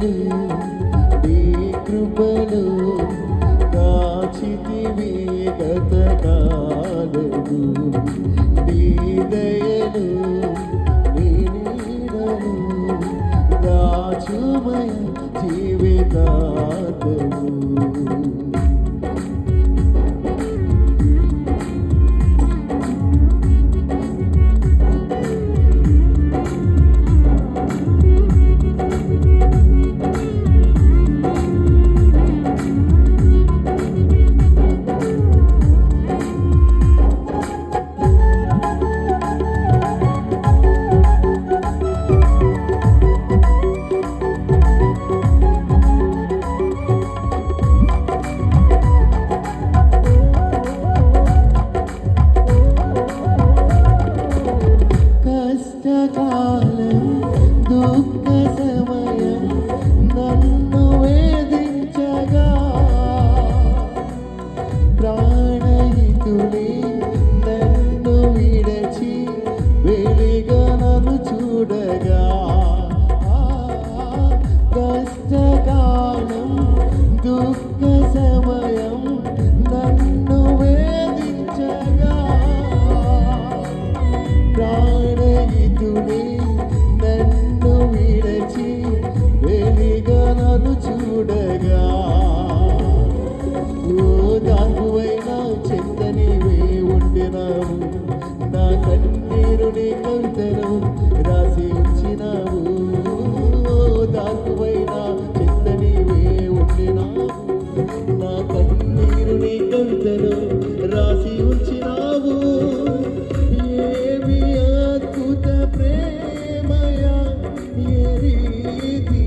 నీడలు నీ కృపలు దాచితివి గతకాలము నీ దయలు నీ నీడలు దాచుమయ జీవితాంతము కష్టకాలం దుఃఖ సమయం నన్ను వేధించగా ప్రాణహితులే నన్ను విడచి వెలిగా నన్ను చూడగా కష్టకాలం దుఃఖ సమయం నన్ను వేధించగా ప్రాణహితుడే నన్ను విడచి వెలిగా నన్ను చూడగా ఓ దాగువైనా చెంత నీవే ఉండినావు నా కన్నీరుని కవితను రాసి ఉంచినావు ఓ దాగువైనా చెంత నీవే ఉండినావు నా కన్నీరుని కవితను రాసి ఉంచినావు ఏమి అద్భుత ప్రేమయ ఏ రీతి